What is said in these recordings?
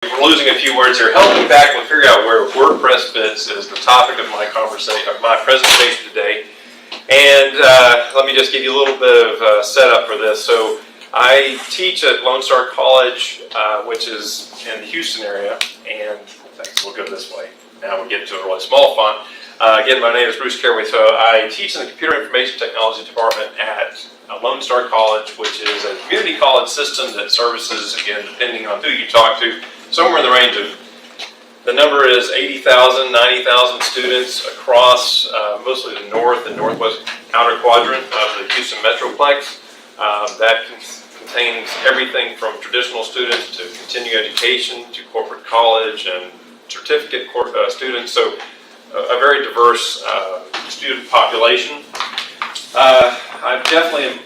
We're losing a few words here. Help me back and figure out where WordPress fits is the topic of my presentation today. And let me just give you a little bit of setup for this. So I teach at Lone Star College, which is in the Houston area. And thanks, we'll go this way. Now we get to a really small font. Again, my name is Bruce Caraway. So I teach in the Computer Information Technology Department at Lone Star College, which is a community college system that services, again, depending on who you talk to, somewhere in the range of, the number is 80,000, 90,000 students across mostly the north and northwest outer quadrant of the Houston Metroplex. That contains everything from traditional students to continuing education to corporate college and certificate students, so a very diverse student population. I definitely am,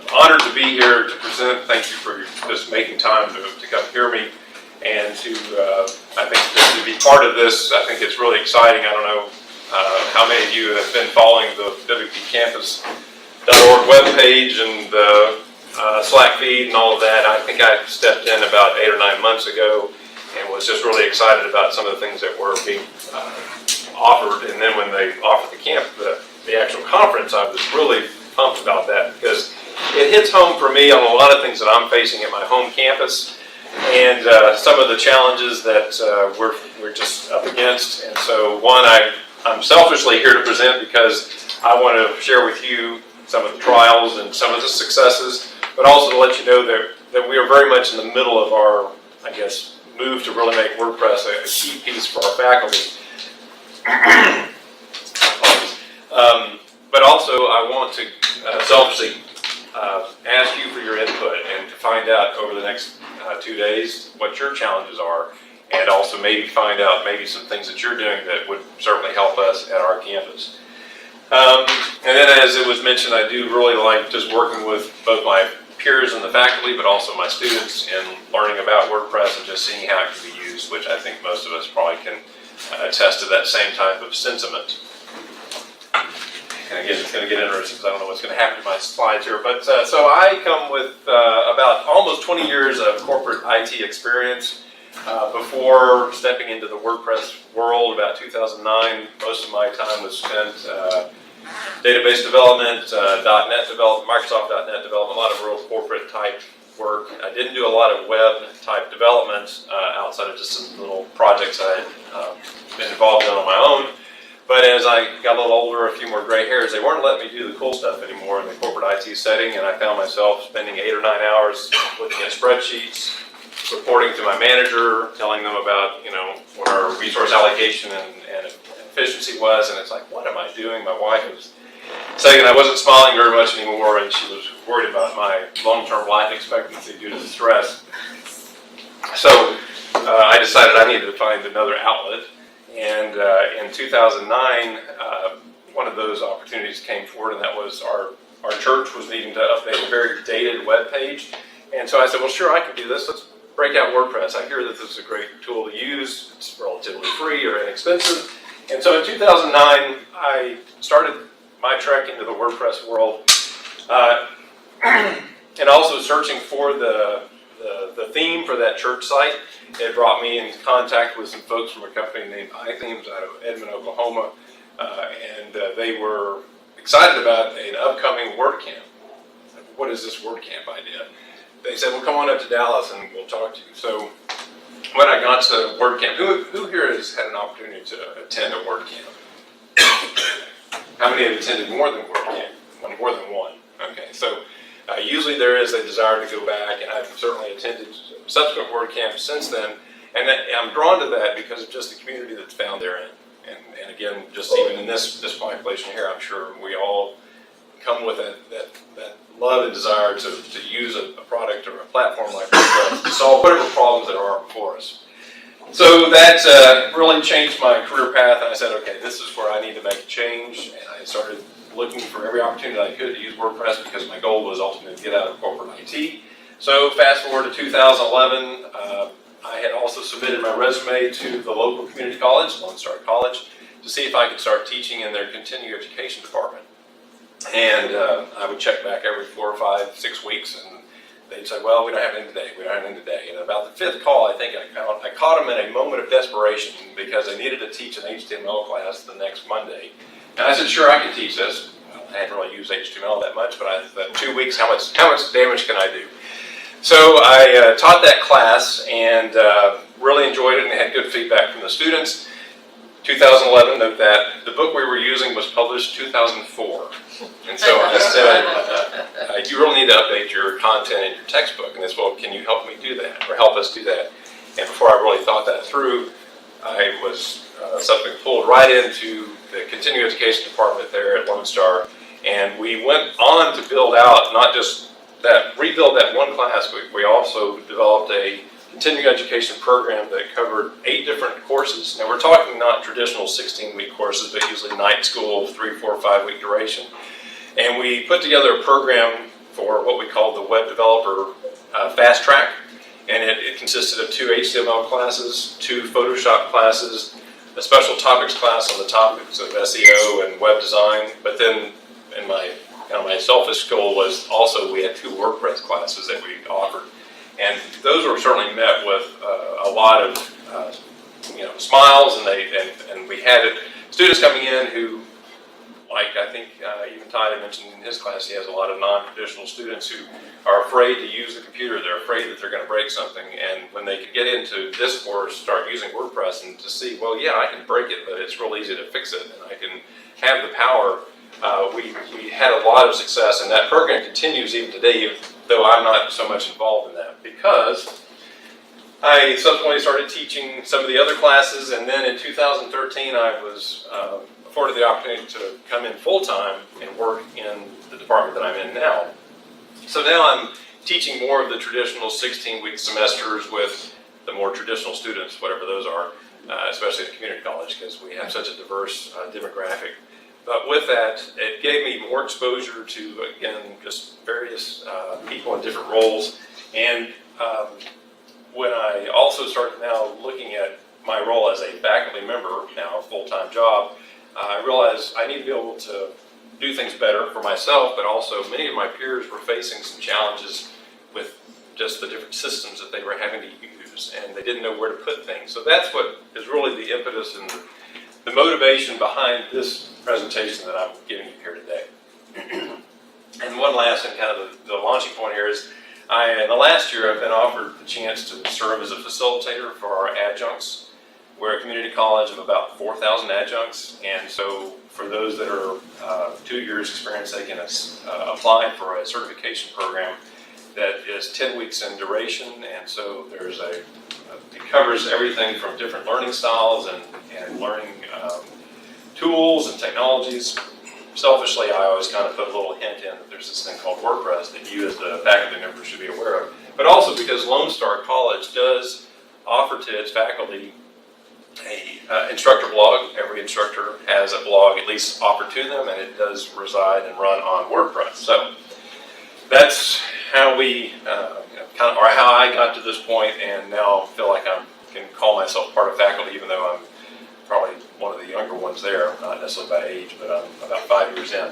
honored to be here to present. Thank you for just making time to come hear me and to, I think, to be part of this. I think it's really exciting. I don't know how many of you have been following the WPCampus.org webpage and the Slack feed and all of that. I think I stepped in about 8 or 9 months ago and was just really excited about some of the things that were being offered. And then when they offered the actual conference, I was really pumped about that because it hits home for me on a lot of things that I'm facing at my home campus and some of the challenges that we're just up against. And so one, I'm selfishly here to present because I want to share with you some of the trials and some of the successes, but also to let you know that we are very much in the middle of our, I guess, move to really make WordPress a key piece for our faculty. But also I want to selfishly ask you for your input and to find out over the next 2 days what your challenges are, and also maybe find out maybe some things that you're doing that would certainly help us at our campus. And then, as it was mentioned, I do really like just working with both my peers and the faculty, but also my students in learning about WordPress and just seeing how it can be used, which I think most of us probably can attest to that same type of sentiment. And again, it's going to get interesting because I don't know what's going to happen to my slides here. But so I come with about almost 20 years of corporate IT experience. Before stepping into the WordPress world, about 2009, most of my time was spent database development, .NET development, Microsoft.NET development, a lot of real corporate type work. I didn't do a lot of web type development outside of just some little projects I had been involved in on my own. But as I got a little older, a few more gray hairs, they weren't letting me do the cool stuff anymore in the corporate IT setting, and I found myself spending 8 or 9 hours looking at spreadsheets, reporting to my manager, telling them about, what our resource allocation and efficiency was, and it's like, what am I doing? My wife was saying I wasn't smiling very much anymore, and she was worried about my long-term life expectancy due to the stress. So I decided I needed to find another outlet. And in 2009, one of those opportunities came forward, and that was our church was needing to update a very dated web page. And so I said, well, sure, I can do this. Let's break out WordPress. I hear that this is a great tool to use. It's relatively free or inexpensive. And so in 2009, I started my trek into the WordPress world, and also searching for the theme for that church site. It brought me in contact with some folks from a company named iThemes out of Edmond, Oklahoma, and they were excited about an upcoming WordCamp. What is this WordCamp idea? They said, well, come on up to Dallas and we'll talk to you. So when I got to WordCamp, who here has had an opportunity to attend a WordCamp? How many have attended more than WordCamp? More than one. Okay, so usually there is a desire to go back, and I've certainly attended subsequent WordCamps since then, and I'm drawn to that because of just the community that's found therein. And again, just even in this population here, I'm sure we all come with that love and desire to use a product or a platform like WordPress to solve whatever problems there are before us. So that really changed my career path, and I said, okay, this is where I need to make a change, and I started looking for every opportunity I could to use WordPress because my goal was ultimately to get out of corporate IT. So fast forward to 2011, I had also submitted my resume to the local community college, Lone Star College, to see if I could start teaching in their continuing education department. And I would check back every 4 or 5, 6 weeks, and they'd say, well, we don't have anything today, we don't have anything today. And about the fifth call, I think I caught them in a moment of desperation because they needed to teach an HTML class the next Monday. And I said, sure, I can teach this. Well, I hadn't really used HTML that much, but I thought 2 weeks, how much damage can I do? So I taught that class and really enjoyed it and had good feedback from the students. 2011, note that the book we were using was published 2004. And so I said, you really need to update your content in your textbook. And they said, well, can you help me do that or help us do that? And before I really thought that through, I was subsequently pulled right into the continuing education department there at Lone Star. And we went on to build out, not just that, rebuild that one class, but we also developed a continuing education program that covered 8 different courses. Now we're talking not traditional 16-week courses, but usually night school, 3, 4, 5-week duration. And we put together a program for what we called the Web Developer Fast Track. And it consisted of 2 HTML classes, 2 Photoshop classes, a special topics class on the topics of SEO and web design. But then in my selfish goal was also we had 2 WordPress classes that we offered. And those were certainly met with a lot of smiles, and we had students coming in who, like I think even Ty mentioned in his class, he has a lot of non-traditional students who are afraid to use the computer. They're afraid that they're going to break something, and when they could get into this course, start using WordPress and to see, well, yeah, I can break it, but it's real easy to fix it, and I can have the power. We had a lot of success, and that program continues even today, though I'm not so much involved in that, because I subsequently started teaching some of the other classes, and then in 2013 I was afforded the opportunity to come in full-time and work in the department that I'm in now. So now I'm teaching more of the traditional 16-week semesters with the more traditional students, whatever those are, especially at community college, because we have such a diverse demographic. But with that, it gave me more exposure to, again, just various people in different roles. And when I also started now looking at my role as a faculty member, now a full-time job, I realized I need to be able to do things better for myself, but also many of my peers were facing some challenges with just the different systems that they were having to use, and they didn't know where to put things. So that's what is really the impetus and the motivation behind this presentation that I'm giving you here today. And one last and kind of the launching point here is, in the last year I've been offered the chance to serve as a facilitator for our adjuncts. We're a community college of about 4,000 adjuncts, and so for those that are 2 years experience, they can apply for a certification program that is 10 weeks in duration, and so there's it covers everything from different learning styles and learning tools and technologies. Selfishly, I always kind of put a little hint in that there's this thing called WordPress that you as the faculty member should be aware of, but also because Lone Star College does offer to its faculty a instructor blog. Every instructor has a blog at least offered to them, and it does reside and run on WordPress. So that's how we or how I got to this point, and now feel like I can call myself part of faculty, even though I'm probably one of the younger ones there, not necessarily by age, but I'm about 5 years in.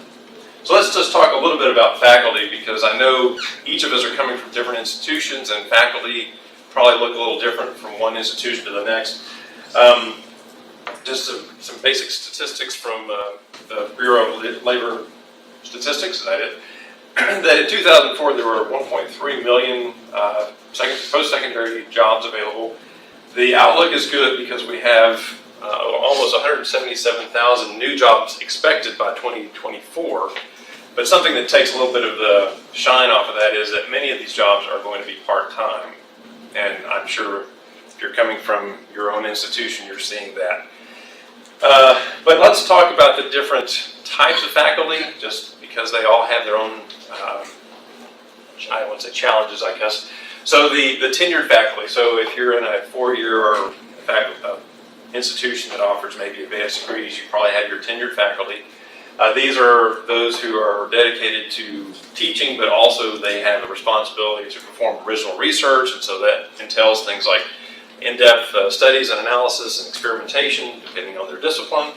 So let's just talk a little bit about faculty, because I know each of us are coming from different institutions, and faculty probably look a little different from one institution to the next. Just some basic statistics from the Bureau of Labor Statistics that I did. That in 2004 there were 1.3 million post-secondary jobs available. The outlook is good because we have almost 177,000 new jobs expected by 2024. But something that takes a little bit of the shine off of that is that many of these jobs are going to be part-time. And I'm sure if you're coming from your own institution, you're seeing that. But let's talk about the different types of faculty, just because they all have their own, I don't want to say challenges, I guess. So the tenured faculty, so if you're in a 4-year or institution that offers maybe advanced degrees, you probably have your tenured faculty. These are those who are dedicated to teaching, but also they have the responsibility to perform original research, and so that entails things like in-depth studies and analysis and experimentation, depending on their discipline.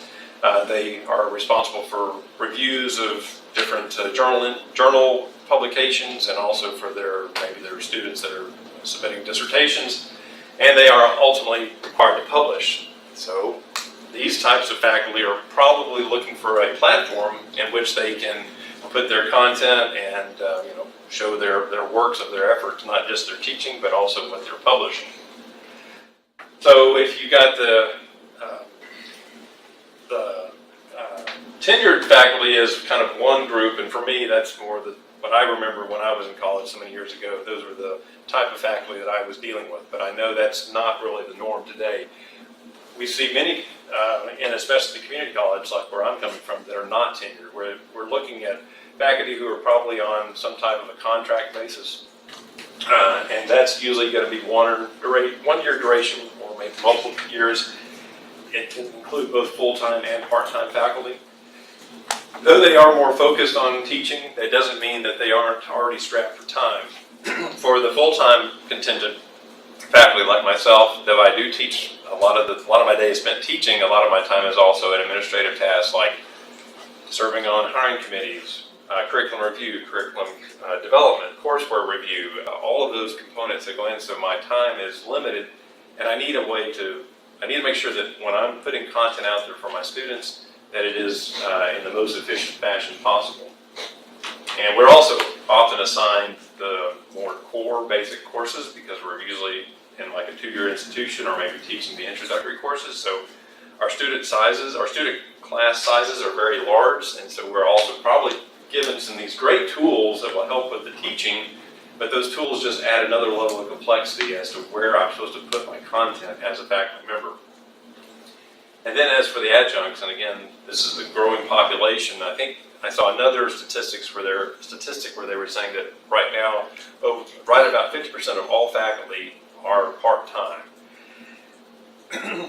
They are responsible for reviews of different journal publications and also for maybe their students that are submitting dissertations, and they are ultimately required to publish. So these types of faculty are probably looking for a platform in which they can put their content and show their works of their efforts, not just their teaching, but also what they're publishing. So if you got the tenured faculty is kind of one group, and for me, that's more what I remember when I was in college so many years ago. Those were the type of faculty that I was dealing with, but I know that's not really the norm today. We see many, and especially the community college, like where I'm coming from, that are not tenured. We're looking at faculty who are probably on some type of a contract basis, and that's usually going to be 1 year duration or maybe multiple years. It can include both full-time and part-time faculty. Though they are more focused on teaching, that doesn't mean that they aren't already strapped for time. For the full-time contingent faculty like myself, though I do teach a lot of my day is spent teaching, a lot of my time is also in administrative tasks like serving on hiring committees, curriculum review, curriculum development, courseware review, all of those components that go in. So my time is limited, and I need to make sure that when I'm putting content out there for my students, that it is in the most efficient fashion possible. And we're also often assigned the more core basic courses because we're usually in like a 2-year institution or maybe teaching the introductory courses. So our student class sizes are very large, and so we're also probably given some of these great tools that will help with the teaching, but those tools just add another level of complexity as to where I'm supposed to put my content as a faculty member. And then as for the adjuncts, and again, this is the growing population, I think I saw another statistic where they were saying that right now, right about 50% of all faculty are part-time.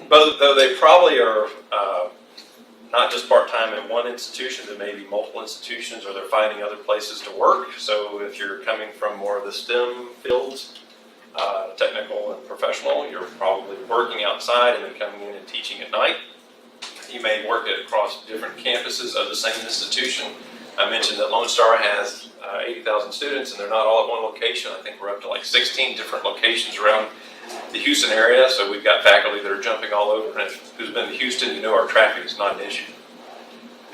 Though they probably are not just part-time in one institution, but maybe multiple institutions, or they're finding other places to work. So if you're coming from more of the STEM fields, technical and professional, you're probably working outside and then coming in and teaching at night. You may work across different campuses of the same institution. I mentioned that Lone Star has 80,000 students, and they're not all at one location. I think we're up to like 16 different locations around the Houston area, so we've got faculty that are jumping all over, and who's been to Houston, you know our traffic is not an issue.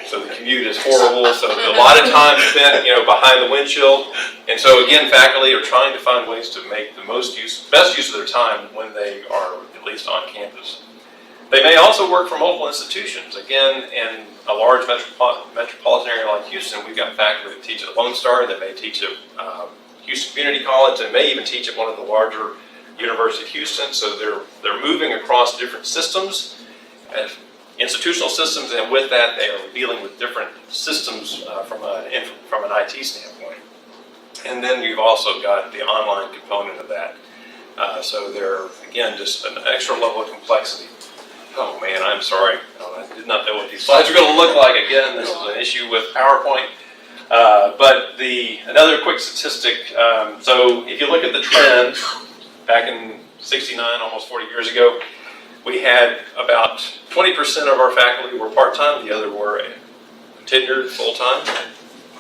So the commute is horrible, so a lot of time spent, behind the windshield. And so again, faculty are trying to find ways to make the best use of their time when they are at least on campus. They may also work for multiple institutions. Again, in a large metropolitan area like Houston, we've got faculty that teach at Lone Star, that may teach at Houston Community College, and may even teach at one of the larger University of Houston. So they're moving across different systems, institutional systems, and with that they are dealing with different systems from an IT standpoint. And then you've also got the online component of that. So they're, again, just an extra level of complexity. Oh man, I'm sorry. I did not know what these slides are going to look like. Again, this is an issue with PowerPoint. But another quick statistic, so if you look at the trend, back in '69, almost 40 years ago, we had about 20% of our faculty were part-time, the other were tenured full-time.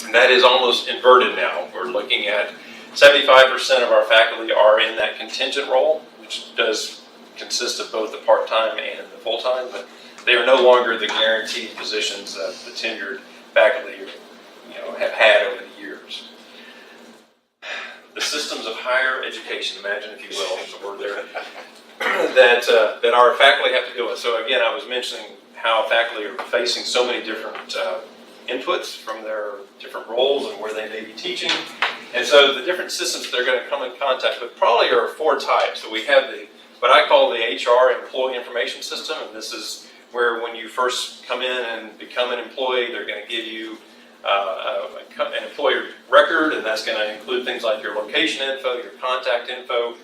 And that is almost inverted now. We're looking at 75% of our faculty are in that contingent role, which does consist of both the part-time and the full-time, but they are no longer the guaranteed positions that the tenured faculty have had over the years. The systems of higher education, imagine if you will, is the word there, that our faculty have to deal with. So again, I was mentioning how faculty are facing so many different inputs from their different roles and where they may be teaching. And so the different systems that they're going to come in contact with probably are 4 types. So we have what I call the HR employee information system, and this is where when you first come in and become an employee, they're going to give you an employer record, and that's going to include things like your location info, your contact info,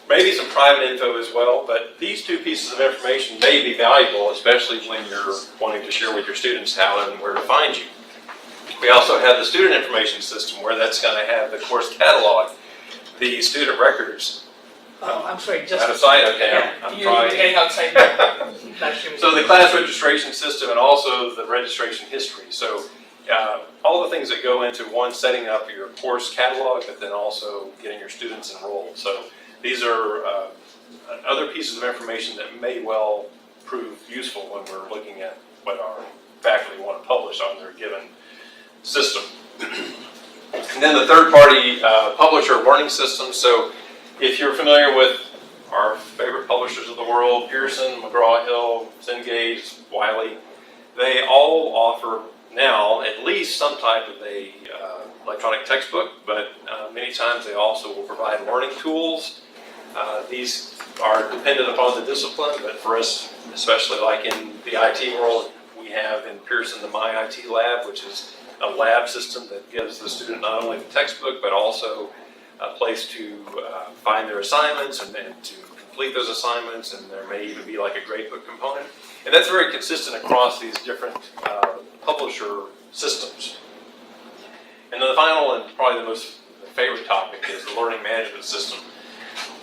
maybe some private info as well. But these 2 pieces of information may be valuable, especially when you're wanting to share with your students how and where to find you. We also have the student information system, where that's going to have the course catalog, the student records. Oh, I'm sorry, just out of sight. Okay, yeah, I'm you're trying. getting outside. So the class registration system, and also the registration history. So all the things that go into one, setting up your course catalog, but then also getting your students enrolled. So these are other pieces of information that may well prove useful when we're looking at what our faculty want to publish on their given system. And then the third-party publisher learning system. So if you're familiar with our favorite publishers of the world, Pearson, McGraw-Hill, Cengage, Wiley, they all offer now at least some type of a electronic textbook, but many times they also will provide learning tools. These are dependent upon the discipline, but for us, especially like in the IT world, we have in Pearson the My IT Lab, which is a lab system that gives the student not only the textbook, but also a place to find their assignments and then to complete those assignments, and there may even be like a gradebook component. And that's very consistent across these different publisher systems. And then the final and probably the most favorite topic is the learning management system.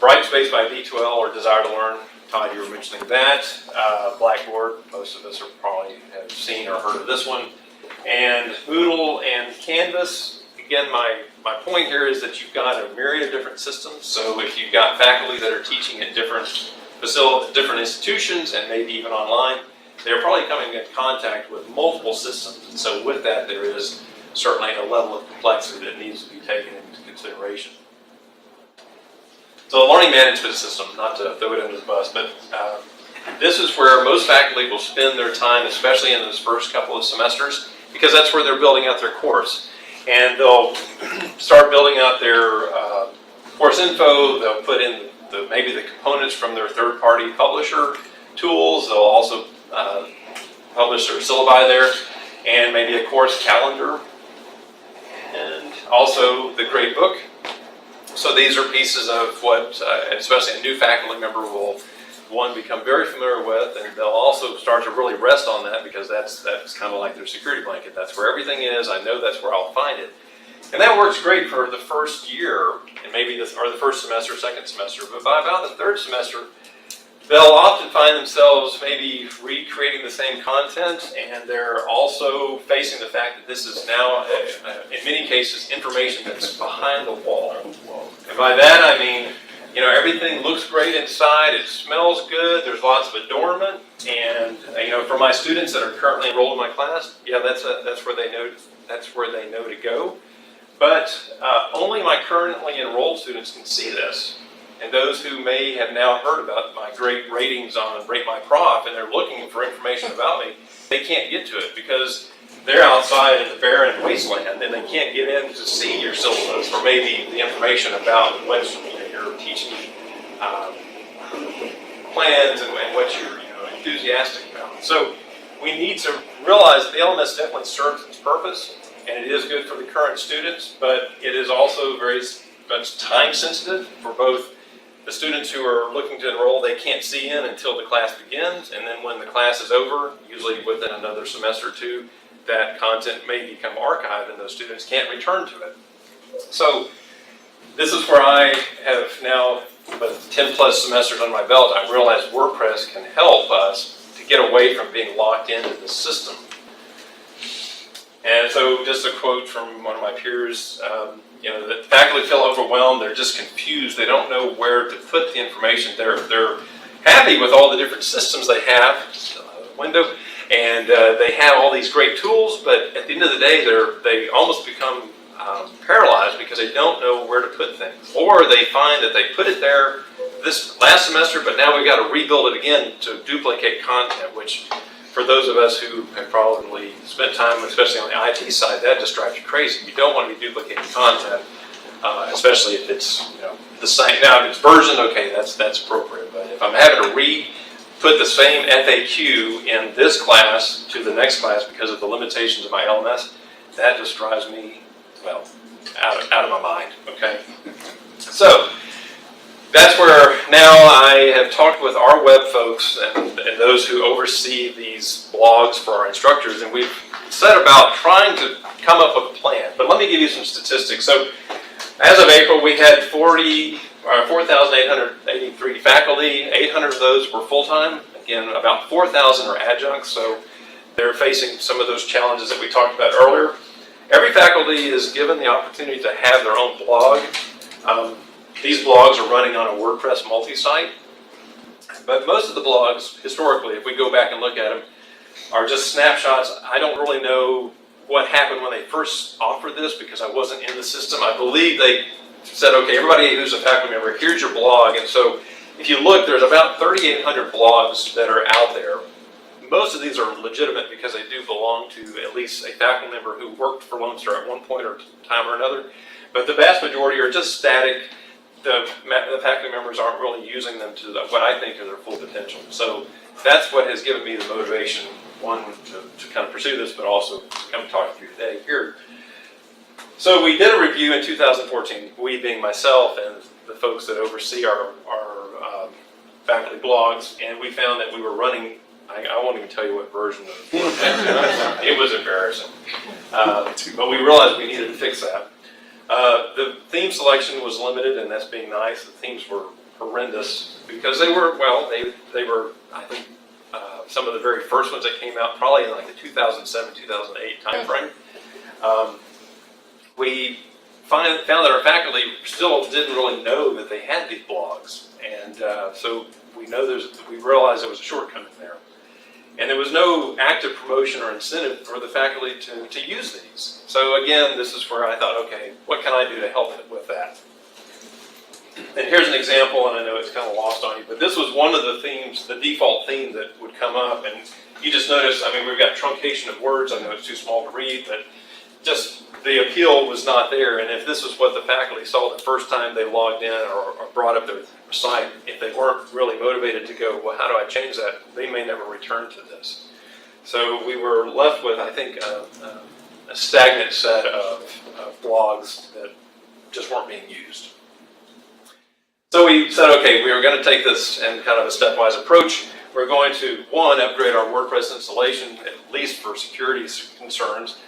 Brightspace by V2L or Desire to Learn. Todd, you were mentioning that. Blackboard, most of us are probably have seen or heard of this one. And Moodle and Canvas. Again, my point here is that you've got a myriad of different systems. So if you've got faculty that are teaching at different facilities, different institutions, and maybe even online, they're probably coming in contact with multiple systems. And so with that, there is certainly a level of complexity that needs to be taken into consideration. So the learning management system, not to throw it under the bus, but this is where most faculty will spend their time, especially in those first couple of semesters, because that's where they're building out their course. And they'll start building out their course info. They'll put in maybe the components from their third-party publisher tools. They'll also publish their syllabi there, and maybe a course calendar, and also the grade book. So these are pieces of what, especially a new faculty member will, one, become very familiar with, and they'll also start to really rest on that because that's kind of like their security blanket. That's where everything is. I know that's where I'll find it. And that works great for the first year, and maybe the first semester, second semester, but by about the third semester, they'll often find themselves maybe recreating the same content, and they're also facing the fact that this is now, in many cases, information that's behind the wall. And by that I mean, everything looks great inside, it smells good, there's lots of adornment, and for my students that are currently enrolled in my class, yeah, that's where they know to go. But only my currently enrolled students can see this. And those who may have now heard about my great ratings on Rate My Prof and they're looking for information about me, they can't get to it because they're outside in the barren wasteland and they can't get in to see your syllabus or maybe the information about what your teaching plans and what you're enthusiastic about. So we need to realize that the LMS definitely serves its purpose and it is good for the current students, but it is also very much time sensitive for both the students who are looking to enroll. They can't see in until the class begins, and then when the class is over, usually within another semester or two, that content may become archived and those students can't return to it. So this is where I have now, with 10 plus semesters on my belt, I realized WordPress can help us to get away from being locked into the system. And so just a quote from one of my peers, the faculty feel overwhelmed, they're just confused, they don't know where to put the information. They're happy with all the different systems they have, window, and they have all these great tools, but at the end of the day, they almost become paralyzed because they don't know where to put things. Or they find that they put it there this last semester, but now we've got to rebuild it again to duplicate content, which for those of us who have probably spent time, especially on the IT side, that just drives you crazy. You don't want to be duplicating content, especially if it's the same. Now, if it's versioned, okay, that's appropriate. But if I'm having to put the same FAQ in this class to the next class because of the limitations of my LMS, that just drives me, well, out of my mind. Okay, so that's where now I have talked with our web folks and those who oversee these blogs for our instructors, and we've set about trying to come up with a plan. But let me give you some statistics. So as of April, we had 4,883 faculty. 800 of those were full-time. Again, about 4,000 are adjuncts. So they're facing some of those challenges that we talked about earlier. Every faculty is given the opportunity to have their own blog. These blogs are running on a WordPress multi-site, but most of the blogs, historically, if we go back and look at them, are just snapshots. I don't really know what happened when they first offered this because I wasn't in the system. I believe they said, okay, everybody who's a faculty member, here's your blog. And so if you look, there's about 3,800 blogs that are out there. Most of these are legitimate because they do belong to at least a faculty member who worked for Lone Star at one point or time or another. But the vast majority are just static. The faculty members aren't really using them to what I think are their full potential. So that's what has given me the motivation, one, to kind of pursue this, but also to come talk to you today here. So we did a review in 2014, we being myself and the folks that oversee our faculty blogs, and we found that we were running, I won't even tell you what version of WordPress. It was embarrassing. But we realized we needed to fix that. The theme selection was limited, and that's being nice. The themes were horrendous because they were, well, they were, I think, some of the very first ones that came out probably in like the 2007, 2008 timeframe. We found that our faculty still didn't really know that they had these blogs, and so we realized there was a shortcoming there. And there was no active promotion or incentive for the faculty to use these. So again, this is where I thought, okay, what can I do to help with that? And here's an example, and I know it's kind of lost on you, but this was one of the themes, the default theme that would come up, and you just notice, I mean, we've got truncation of words. I know it's too small to read, but just the appeal was not there. And if this was what the faculty saw the first time they logged in or brought up their site, if they weren't really motivated to go, well, how do I change that? They may never return to this. So we were left with, I think, a stagnant set of blogs that just weren't being used. So we said, okay, we are going to take this in kind of a stepwise approach. We're going to, one, upgrade our WordPress installation, at least for security concerns.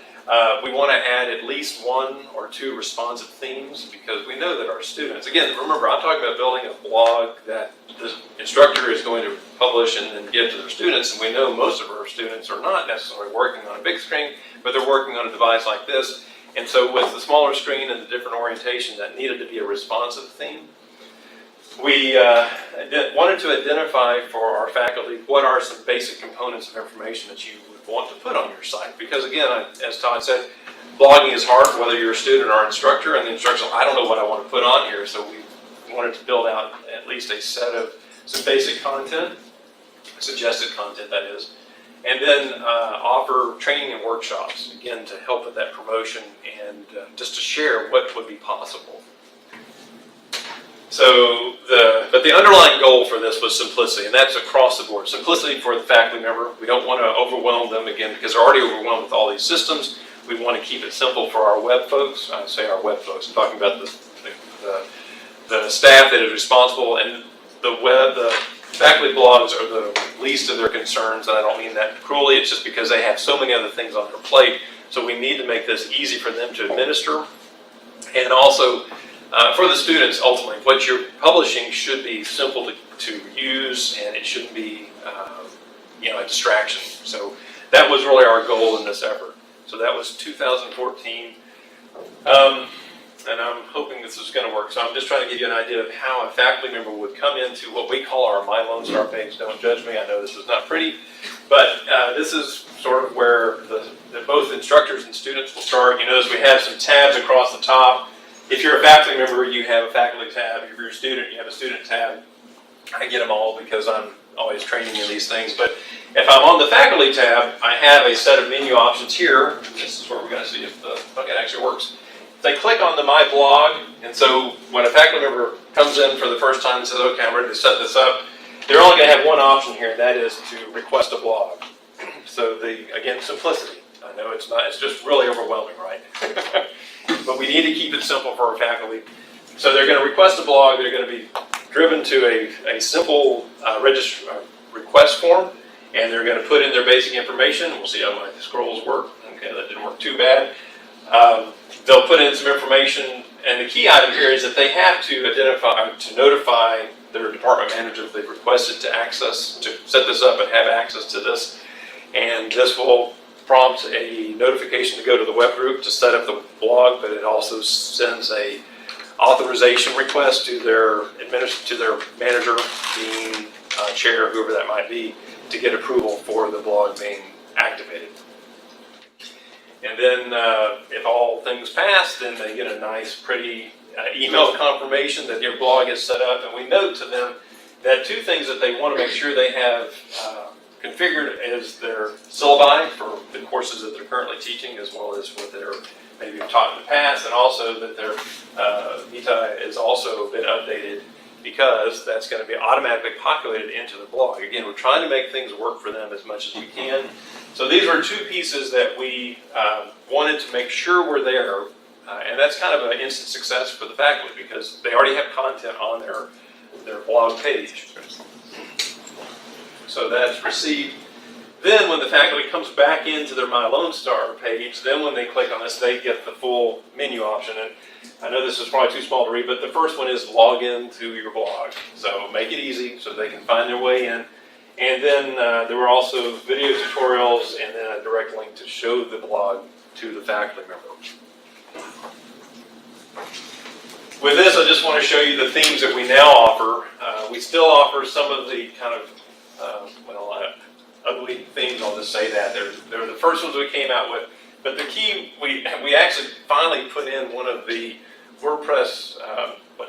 We want to add at least 1 or 2 responsive themes because we know that our students, again, remember, I'm talking about building a blog that the instructor is going to publish and then give to their students, and we know most of our students are not necessarily working on a big screen, but they're working on a device like this. And so with the smaller screen and the different orientation, that needed to be a responsive theme. We wanted to identify for our faculty what are some basic components of information that you would want to put on your site. Because again, as Todd said, blogging is hard, whether you're a student or an instructor, and the instructor, I don't know what I want to put on here, so we wanted to build out at least a set of some basic content, suggested content that is, and then offer training and workshops, again, to help with that promotion and just to share what would be possible. So, but the underlying goal for this was simplicity, and that's across the board. Simplicity for the faculty member. We don't want to overwhelm them again because they're already overwhelmed with all these systems. We want to keep it simple for our web folks. I say our web folks. I'm talking about the staff that is responsible, and the faculty blogs are the least of their concerns, and I don't mean that cruelly. It's just because they have so many other things on their plate. So we need to make this easy for them to administer, and also for the students, ultimately, what you're publishing should be simple to use, and it shouldn't be a distraction. So that was really our goal in this effort. So that was 2014, and I'm hoping this is going to work. So I'm just trying to give you an idea of how a faculty member would come into what we call our My Lone Star page. Don't judge me, I know this is not pretty, but this is sort of where both instructors and students will start. You notice we have some tabs across the top. If you're a faculty member, you have a faculty tab. If you're a student, you have a student tab. I get them all because I'm always training in these things. But if I'm on the faculty tab, I have a set of menu options here. This is where we're going to see if it actually works. They click on the My Blog, and so when a faculty member comes in for the first time and says, okay, I'm ready to set this up, they're only going to have one option here, and that is to request a blog. So again, simplicity. I know it's just really overwhelming, right? But we need to keep it simple for our faculty. So they're going to request a blog. They're going to be driven to a simple request form, and they're going to put in their basic information. We'll see how my scrolls work. Okay, that didn't work too bad. They'll put in some information, and the key item here is that they have to notify their department manager if they've requested to set this up and have access to this. And this will prompt a notification to go to the web group to set up the blog, but it also sends a authorization request to their manager, dean, chair, whoever that might be, to get approval for the blog being activated. And then if all things pass, then they get a nice, pretty email confirmation that your blog is set up. And we note to them that two things that they want to make sure they have configured as their syllabi for the courses that they're currently teaching, as well as what they're maybe taught in the past, and also that their vita is also been updated, because that's going to be automatically populated into the blog. Again, we're trying to make things work for them as much as we can. So these were two pieces that we wanted to make sure were there, and that's kind of an instant success for the faculty, because they already have content on their blog page. So that's received. Then when the faculty comes back into their My Lone Star page, then when they click on this, they get the full menu option. And I know this is probably too small to read, but the first one is log in to your blog. So make it easy so they can find their way in. And then there were also video tutorials and then a direct link to show the blog to the faculty member. With this, I just want to show you the themes that we now offer. We still offer some of the kind of, ugly themes, I'll just say that. They're the first ones we came out with. But the key, we actually finally put in one of the WordPress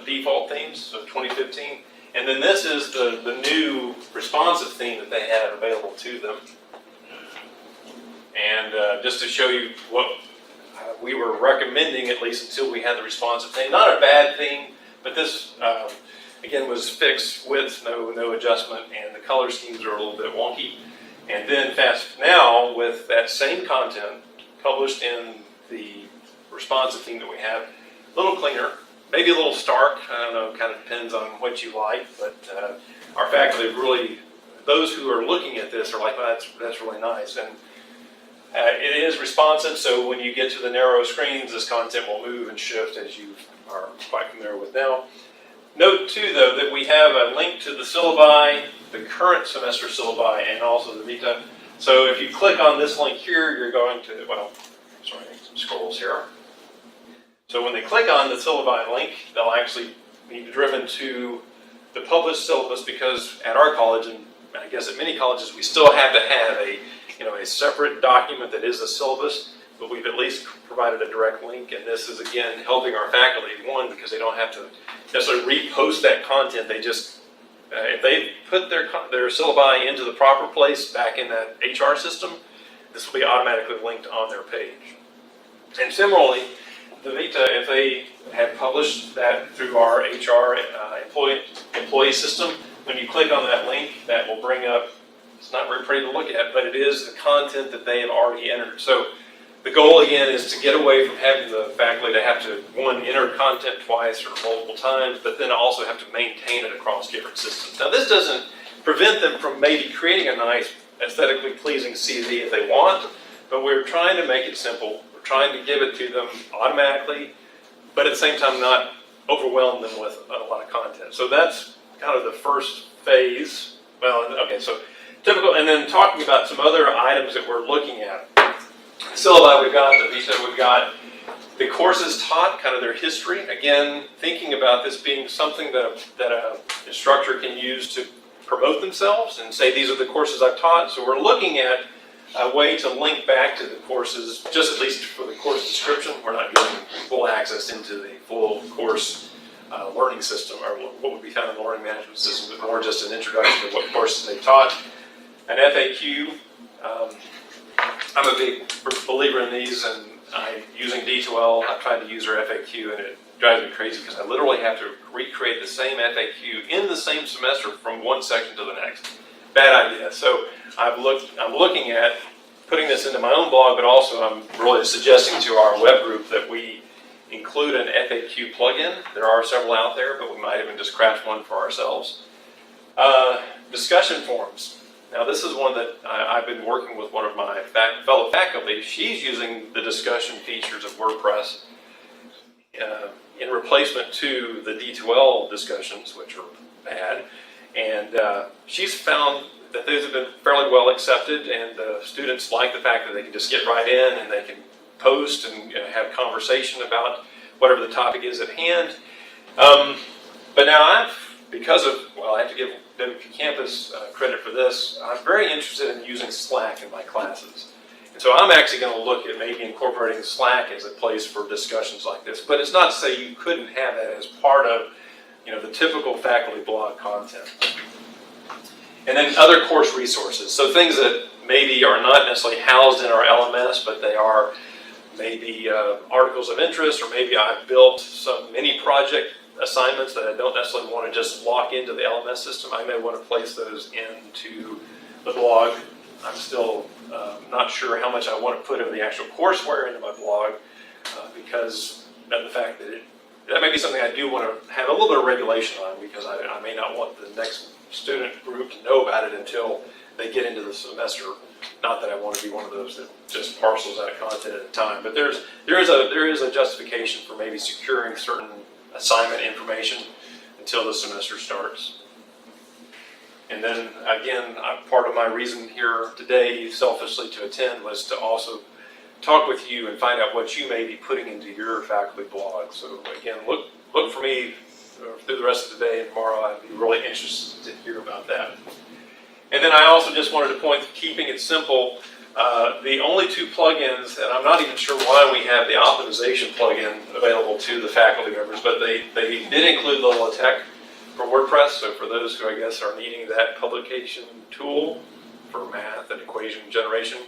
default themes of 2015. And then this is the new responsive theme that they had available to them. And just to show you what we were recommending, at least until we had the responsive theme. Not a bad theme, but this, again, was fixed with no adjustment, and the color schemes are a little bit wonky. And then fast now, with that same content published in the responsive theme that we have, a little cleaner, maybe a little stark, I don't know, kind of depends on what you like, but our faculty really, those who are looking at this are like, well, that's really nice. And it is responsive, so when you get to the narrow screens, this content will move and shift, as you are quite familiar with now. Note too, though, that we have a link to the syllabi, the current semester syllabi, and also the vita. So if you click on this link here, you're going to, some scrolls here. So when they click on the syllabi link, they'll actually be driven to the published syllabus, because at our college, and I guess at many colleges, we still have to have a separate document that is the syllabus, but we've at least provided a direct link, and this is, again, helping our faculty, one, because they don't have to necessarily repost that content. They just, if they put their syllabi into the proper place back in that HR system, this will be automatically linked on their page. And similarly, the vita, if they have published that through our HR employee system, when you click on that link, that will bring up, it's not very pretty to look at, but it is the content that they have already entered. So the goal, again, is to get away from having the faculty to have to, one, enter content twice or multiple times, but then also have to maintain it across different systems. Now, this doesn't prevent them from maybe creating a nice, aesthetically pleasing CV if they want, but we're trying to make it simple. We're trying to give it to them automatically, but at the same time not overwhelm them with a lot of content. So that's kind of the first phase. Well, okay, so typical, and then talking about some other items that we're looking at. Syllabi we've got, the vita we've got, the courses taught, kind of their history. Again, thinking about this being something that an instructor can use to promote themselves and say, these are the courses I've taught. So we're looking at a way to link back to the courses, just at least for the course description. We're not giving full access into the full course learning system, or what would be found in the learning management system, but more just an introduction to what courses they've taught. An FAQ. I'm a big believer in these, and using D2L, I've tried to use their FAQ, and it drives me crazy because I literally have to recreate the same FAQ in the same semester from one section to the next. Bad idea. So I'm looking at putting this into my own blog, but also I'm really suggesting to our web group that we include an FAQ plugin. There are several out there, but we might even just craft one for ourselves. Discussion forums. Now, this is one that I've been working with one of my fellow faculty. She's using the discussion features of WordPress in replacement to the D2L discussions, which are bad. And she's found that those have been fairly well accepted, and students like the fact that they can just get right in and they can post and have conversation about whatever the topic is at hand. But now because of, well, I have to give WPCampus credit for this, I'm very interested in using Slack in my classes. And so I'm actually going to look at maybe incorporating Slack as a place for discussions like this. But it's not to say you couldn't have that as part of, the typical faculty blog content. And then other course resources. So things that maybe are not necessarily housed in our LMS, but they are maybe articles of interest, or maybe I've built some mini project assignments that I don't necessarily want to just lock into the LMS system. I may want to place those into the blog. I'm still not sure how much I want to put of the actual courseware into my blog because of the fact that that may be something I do want to have a little bit of regulation on, because I may not want the next student group to know about it until they get into the semester. Not that I want to be one of those that just parcels out content at a time, but there is a justification for maybe securing certain assignment information until the semester starts. And then again, part of my reason here today, selfishly to attend, was to also talk with you and find out what you may be putting into your faculty blog. So again, look for me through the rest of the day and tomorrow. I'd be really interested to hear about that. And then I also just wanted to point to keeping it simple. The only two plugins, and I'm not even sure why we have the optimization plugin available to the faculty members, but they did include LaTeX for WordPress. So for those who I guess are needing that publication tool for math and equation generation,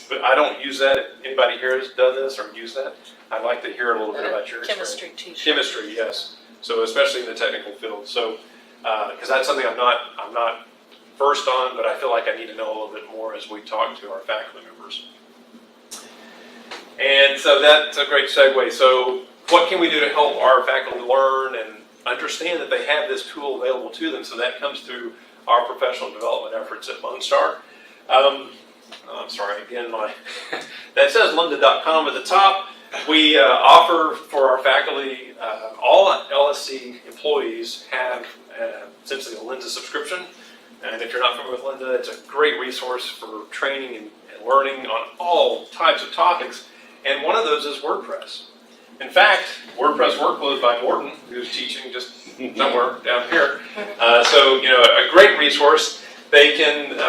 but I don't use that. Anybody here has done this or used that? I'd like to hear a little bit about your chemistry experience. teacher. Chemistry, yes. So especially in the technical field. So because that's something I'm not first on, but I feel like I need to know a little bit more as we talk to our faculty members. And so that's a great segue. So what can we do to help our faculty learn and understand that they have this tool available to them? So that comes through our professional development efforts at Lone Star. I'm sorry, again, that says lynda.com at the top. We offer for our faculty, all LSC employees have essentially a Lynda subscription. And if you're not familiar with Lynda, it's a great resource for training and learning on all types of topics. And one of those is WordPress. In fact, WordPress Workflows by Morton, who's teaching just somewhere down here. So, a great resource. They can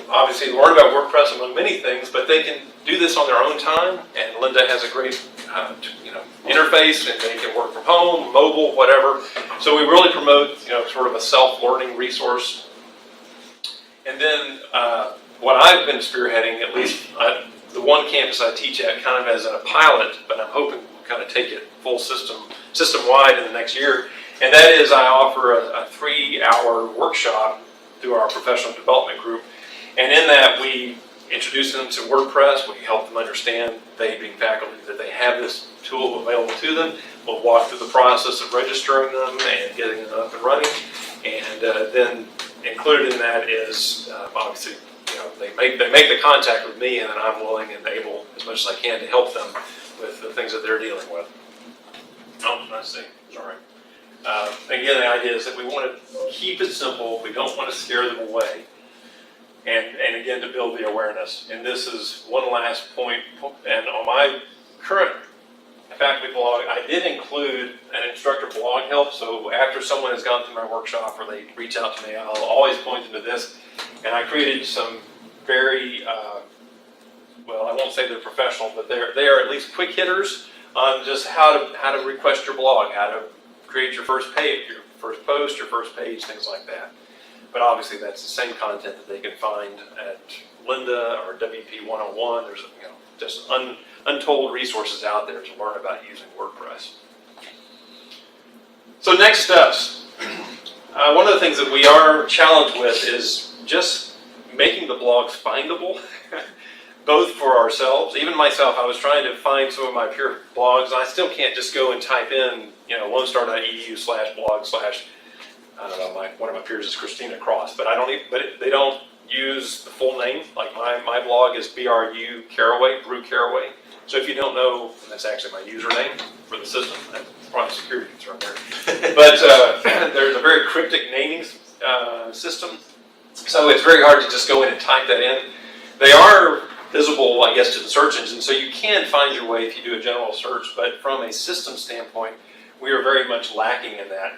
obviously learn about WordPress among many things, but they can do this on their own time. And Lynda has a great, interface, and they can work from home, mobile, whatever. So we really promote, sort of a self-learning resource. And then what I've been spearheading, at least the one campus I teach at, kind of as a pilot, but I'm hoping we'll kind of take it full system-wide in the next year. And that is, I offer a 3-hour workshop through our professional development group. And in that, we introduce them to WordPress. We help them understand, they being faculty, that they have this tool available to them. We'll walk through the process of registering them and getting them up and running. And then included in that is obviously, they make the contact with me, and then I'm willing and able as much as I can to help them with the things that they're dealing with. Oh, let's see. Sorry. Again, the idea is that we want to keep it simple. We don't want to scare them away. And again, to build the awareness. And this is one last point. And on my current faculty blog, I did include an instructor blog help. So after someone has gone through my workshop or they reach out to me, I'll always point them to this. And I created some very, well, I won't say they're professional, but they are at least quick hitters on just how to request your blog, how to create your first page, your first post, your first page, things like that. But obviously that's the same content that they can find at Lynda or WP 101. There's just untold resources out there to learn about using WordPress. So next steps. One of the things that we are challenged with is just making the blogs findable, both for ourselves. Even myself, I was trying to find some of my peer blogs, and I still can't just go and type in, lonestar.edu/blog/ I don't know, one of my peers is Christina Cross, but they don't use the full name. Like my blog is BRU Caraway, Brew Caraway. So if you don't know, that's actually my username for the system. That's probably a security concern there. But there's a very cryptic naming system. So it's very hard to just go in and type that in. They are visible, I guess, to the search engine, so you can find your way if you do a general search, but from a system standpoint, we are very much lacking in that.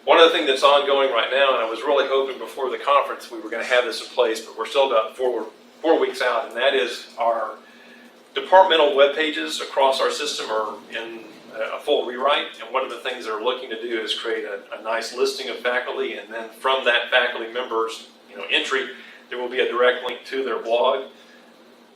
One of the things that's ongoing right now, and I was really hoping before the conference we were going to have this in place, but we're still about four weeks out, and that is our departmental web pages across our system are in a full rewrite, and one of the things they're looking to do is create a nice listing of faculty, and then from that faculty member's entry, there will be a direct link to their blog.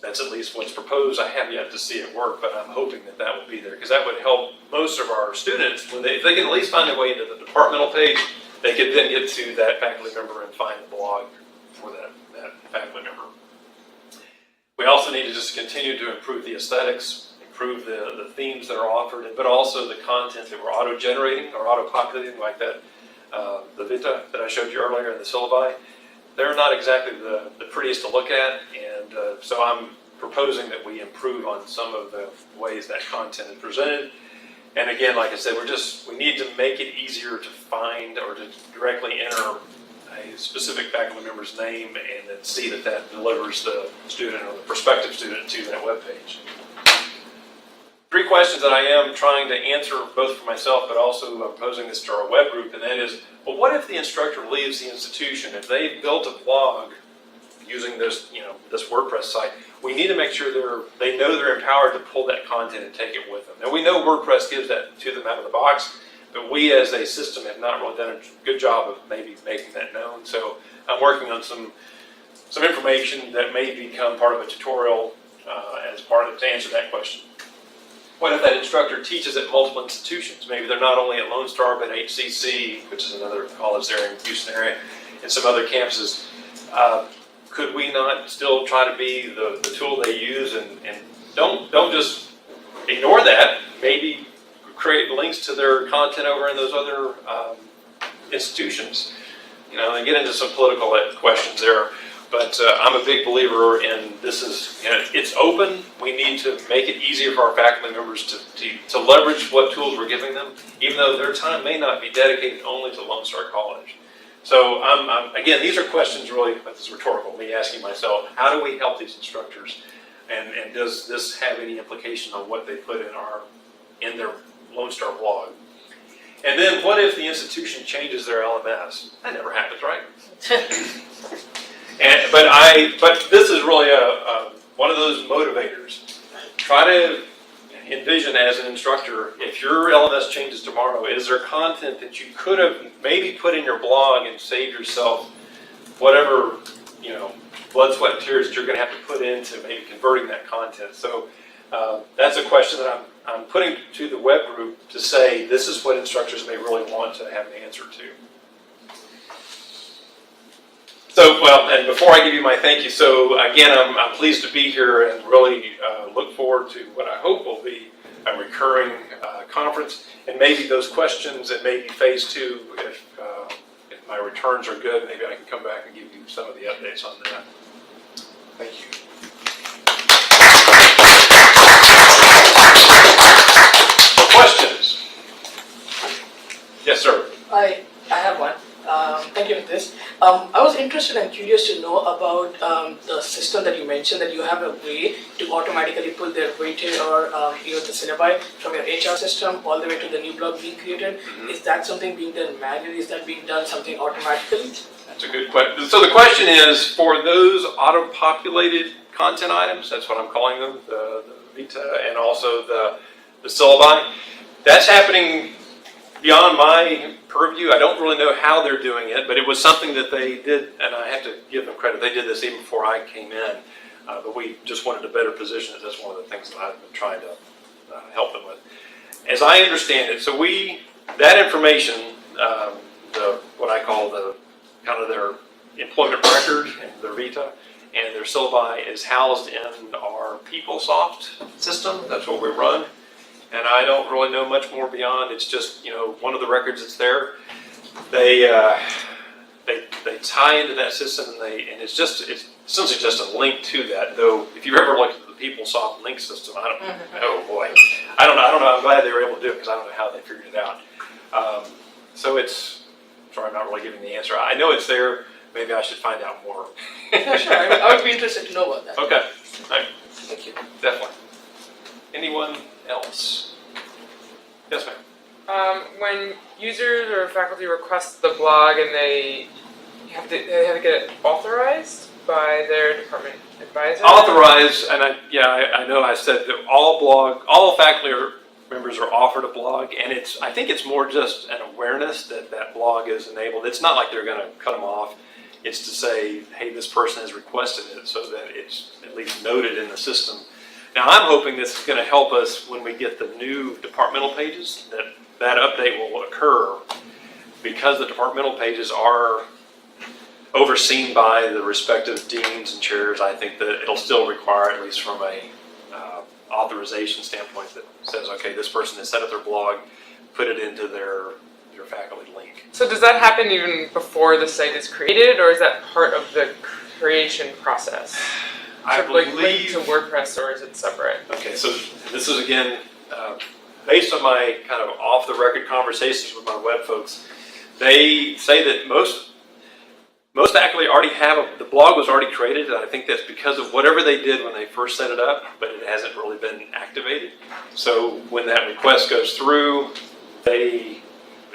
That's at least what's proposed. I have yet to see it work, but I'm hoping that that will be there, because that would help most of our students. When if they can at least find their way into the departmental page, they could then get to that faculty member and find the blog for that faculty member. We also need to just continue to improve the aesthetics, improve the themes that are offered, but also the content that we're auto-generating or auto-populating, like that, the vita that I showed you earlier in the syllabi. They're not exactly the prettiest to look at, and so I'm proposing that we improve on some of the ways that content is presented. And again, like I said, we need to make it easier to find or to directly enter a specific faculty member's name and then see that that delivers the student or the prospective student to that web page. 3 questions that I am trying to answer both for myself, but also I'm posing this to our web group, and that is, well, what if the instructor leaves the institution? If they've built a blog using this, this WordPress site, we need to make sure they know they're empowered to pull that content and take it with them. Now we know WordPress gives that to them out of the box, but we as a system have not really done a good job of maybe making that known. So I'm working on some information that may become part of a tutorial as part of to answer that question. What if that instructor teaches at multiple institutions? Maybe they're not only at Lone Star, but HCC, which is another college there in Houston area, and some other campuses. Could we not still try to be the tool they use, and don't just ignore that? Maybe create links to their content over in those other institutions. They get into some political questions there. But I'm a big believer in this is, it's open. We need to make it easier for our faculty members to leverage what tools we're giving them, even though their time may not be dedicated only to Lone Star College. So again, these are questions really, this is rhetorical, me asking myself, how do we help these instructors? And does this have any implication on what they put in their Lone Star blog? And then what if the institution changes their LMS? That never happens, right? But this is really one of those motivators. Try to envision as an instructor, if your LMS changes tomorrow, is there content that you could have maybe put in your blog and saved yourself whatever, blood, sweat, and tears that you're going to have to put into maybe converting that content? So that's a question that I'm putting to the web group to say, this is what instructors may really want to have an answer to. So, and before I give you my thank you, so again, I'm pleased to be here and really look forward to what I hope will be a recurring conference, and maybe those questions, and maybe phase 2, if my returns are good, maybe I can come back and give you some of the updates on that. Thank you. Questions? Yes, sir. I have one. Thank you for this. I was interested and curious to know about the system that you mentioned, that you have a way to automatically pull their weighted or the syllabi from your HR system all the way to the new blog being created. Mm-hmm. Is that something being done manually? Is that being done something automatically? That's a good question. So the question is, for those auto-populated content items, that's what I'm calling them, the vita and also the syllabi, that's happening beyond my purview. I don't really know how they're doing it, but it was something that they did, and I have to give them credit. They did this even before I came in, but we just wanted to better position it. That's one of the things that I've been trying to help them with. As I understand it, so that information, what I call the kind of their employment record and their vita and their syllabi is housed in our PeopleSoft system. That's what we run. And I don't really know much more beyond. It's just, one of the records that's there. They tie into that system, and it's essentially just a link to that. Though, if you ever looked at the PeopleSoft link system, I don't know. I'm glad they were able to do it because I don't know how they figured it out. So sorry, I'm not really giving the answer. I know it's there, maybe I should find out more. Yeah, sure. I would be interested to know about that. Okay, all right, Thank you. definitely. Anyone else? Yes, ma'am. When users or faculty request the blog and they have to get it authorized by their department advisor? Authorize, and I know I said that all faculty members are offered a blog, and I think it's more just an awareness that that blog is enabled. It's not like they're going to cut them off. It's to say, hey, this person has requested it, so that it's at least noted in the system. Now, I'm hoping this is going to help us when we get the new departmental pages, that update will occur because the departmental pages are overseen by the respective deans and chairs. I think that it'll still require, at least from a authorization standpoint, that says, okay, this person has set up their blog, put it into their faculty link. So does that happen even before the site is created, or is that part of the creation process? I Sort of like linked believe. to WordPress, or is it separate? Okay, so this is again based on my kind of off-the-record conversations with my web folks. They say that most faculty already have the blog was already created, and I think that's because of whatever they did when they first set it up, but it hasn't really been activated. So when that request goes through, they,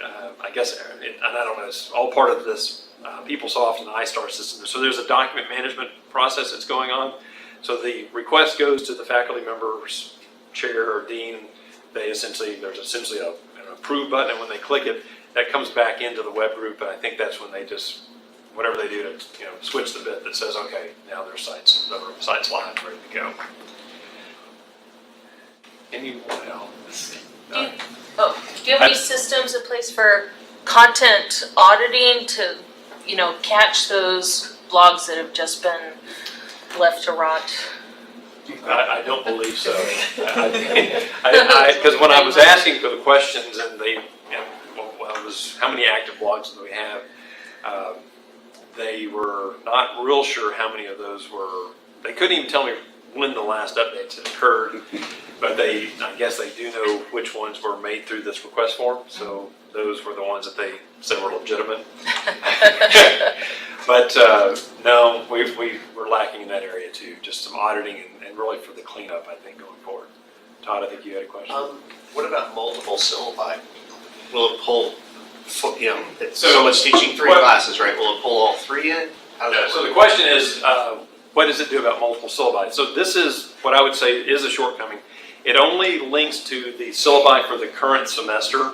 I guess, and I don't know, it's all part of this PeopleSoft and the iStar system. So there's a document management process that's going on. So the request goes to the faculty member's chair or dean. There's essentially an approve button, and when they click it, that comes back into the web group, and I think that's when they just, whatever they do to switch the bit that says, okay, now their site's live, ready to go. Anyone else? Do you have any systems in place for content auditing to, catch those blogs that have just been left to rot? I don't believe so. Because when I was asking for the questions, and it was how many active blogs do we have, they were not real sure how many of those were. They couldn't even tell me when the last updates had occurred, but I guess they do know which ones were made through this request form. So those were the ones that they said were legitimate. But no, we're lacking in that area too. Just some auditing and really for the cleanup, I think, going forward. Todd, I think you had a question. What about multiple syllabi? Will it pull, if So- someone's teaching three what- classes, right? Will it pull all three in? How does that So work? the question is, what does it do about multiple syllabi? So this is what I would say is a shortcoming. It only links to the syllabi for the current semester.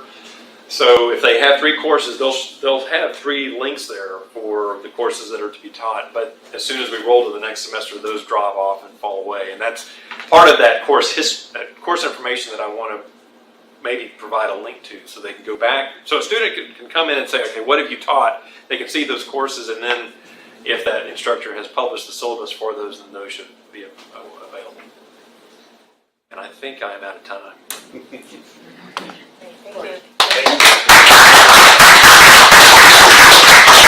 So if they have 3 courses, they'll have 3 links there for the courses that are to be taught. But as soon as we roll to the next semester, those drop off and fall away. And that's part of that course information that I want to maybe provide a link to, so they can go back. So a student can come in and say, okay, what have you taught? They can see those courses, and then if that instructor has published the syllabus for those, then those should be available. And I think I'm out of time. Thank you.